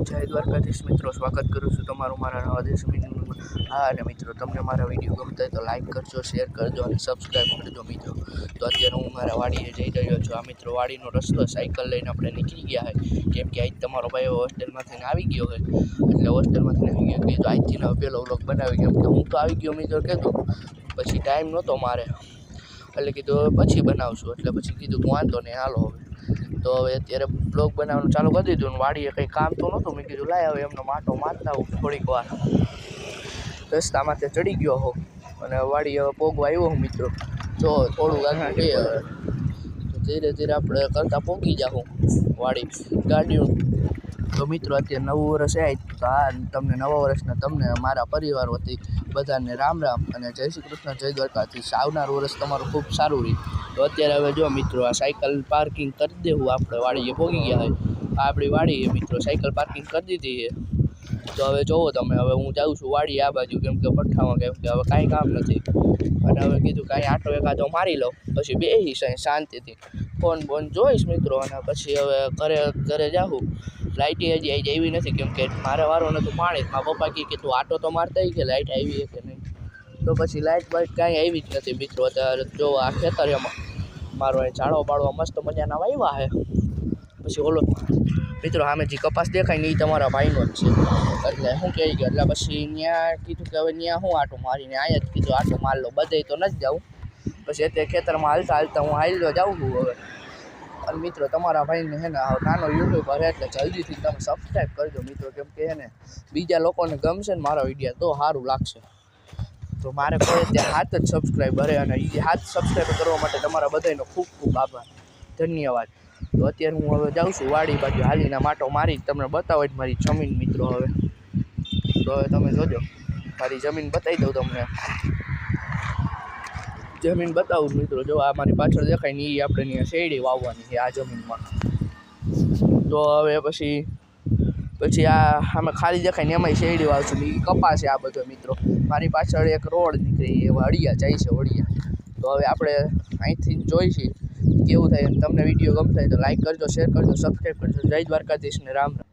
જય દ્વારકાધીશ મિત્રો, સ્વાગત કરું છું તમારું મારા નવા દેશ મિનિમમાં. હા, અને મિત્રો તમને મારા વિડીયો ગમતા હોય તો લાઈક કરજો, શેર કરજો અને સબસ્ક્રાઈબ કરજો મિત્રો. તો અત્યારે હું મારા વાડીએ જઈ રહ્યો છું. આ મિત્રો વાડીનો રસ્તો સાયકલ લઈને આપણે નીકળી ગયા હોય, કેમ કે આજ તમારો ભાઈ હોસ્ટેલમાંથી આવી ગયો હોય, એટલે હોસ્ટેલમાંથી આવી ગયો કીધું આજથી પહેલો વ્લોગ બનાવી, કેમ કે હું તો આવી ગયો મિત્રો કીધું, પછી ટાઈમ નહોતો મારે, એટલે કીધું પછી બનાવશું, એટલે પછી કીધું વાંધો નહીં હાલો હવે. તો હવે અત્યારે બ્લોગ બનાવવાનું ચાલુ કરી દીધું. વાડીએ કંઈ કામ તો નહોતું, મેં કીધું લાય હવે એમનો માટો મારતા હું થોડીક વાર. રસ્તામાં તે ચડી ગયો હો અને વાડી હવે પોગવા આવ્યો હું મિત્રો. જો થોડું આગળ જઈએ હવે, ધીરે ધીરે આપણે કરતાં પોગી જાઉં વાડી ગાડીઓ. તો મિત્રો અત્યારે નવું વર્ષ આવે તો આ તમને નવા વર્ષના તમને મારા પરિવાર વતી બધાને રામ રામ અને જય શ્રી કૃષ્ણ, જય દ્વારકાધીશ. આવનાર વર્ષ તમારું ખૂબ સારું રહે. તો અત્યારે હવે જો મિત્રો આ સાયકલ પાર્કિંગ કરી દેવું, આપણે વાડીએ પહોંચી ગયા હોય. આ આપણી વાડી મિત્રો સાયકલ પાર્કિંગ કરી દીધી છે. તો હવે જોવો તમે, હવે હું જાઉં છું વાડી આ બાજુ, કેમ કે પઠ્ઠામાં, કેમ કે હવે કાંઈ કામ નથી. અને હવે કીધું કાંઈ આટો એકાદો મારી લઉં, પછી બેસીશ શાંતિથી ફોન જોઈશ મિત્રો. અને પછી હવે ઘરે જાઉં. લાઇટ હજી આવી નથી, કેમ કે મારે વારો નહોતું પાણી. મારા પપ્પા કહે કે તું આટો તો મારતા કે લાઇટ આવી કે નહીં. તો પછી લાઇટ બાઇટ કાંઈ આવી જ નથી મિત્રો. અત્યારે જો આ ખેતર એમાં મારો અહીં ઝાડો બાળવા મસ્ત મજાના વાવ્યા છે. પછી ઓલો મિત્રો સામે જે કપાસ દેખાય ને એ તમારા ભાઈનો જ છે, એટલે શું કહી ગયો. એટલે પછી ત્યાં કીધું કે હવે ત્યાં શું આટો મારીને અહીંયા જ કીધું આટો માર લો, બધે તો નથી જાઉં. પછી અત્યારે ખેતરમાં હાલતા હાલતા હું હાલ્યો જાઉં છું હવે. અને મિત્રો તમારા ભાઈને હે ને નાનો યુટ્યુબર છે, એટલે જલ્દીથી તમે સબસ્ક્રાઈબ કરજો મિત્રો, કેમ કે હે ને બીજા લોકોને ગમશે ને મારા વિડીયો તો સારું લાગશે. તો મારે કોઈ ત્યાં 7 જ સબસ્ક્રાઈબર છે, અને એ 7 સબસ્ક્રાઈબર કરવા માટે તમારા બધાનો ખૂબ ખૂબ આભાર, ધન્યવાદ. તો અત્યારે હું હવે જાઉં છું વાડી બાજુ, હાલીના માટો મારી તમને બતાવો જ મારી જમીન મિત્રો. હવે તો હવે તમે જોજો, મારી જમીન બતાવી દઉં તમને. જમીન બતાવું મિત્રો, જો આ મારી પાછળ દેખાય ને એ આપણે ત્યાં શેરડી વાવવાની છે આ જમીનમાં. તો હવે પછી આ અમે ખાલી દેખાય ને એમાંય શેરડી વાવશું ને એ કપાસ છે આ બધો મિત્રો. મારી પાછળ એક રોડ નીકળી, એ વડિયા જાય છે વડિયા. તો હવે આપણે અહીંથી જોઈશું કેવું થાય. તમને વિડીયો ગમતા હોય તો લાઈક કરજો, શેર કરજો, સબસ્ક્રાઈબ કરજો. જય દ્વારકાધીશ ને રામ રામ.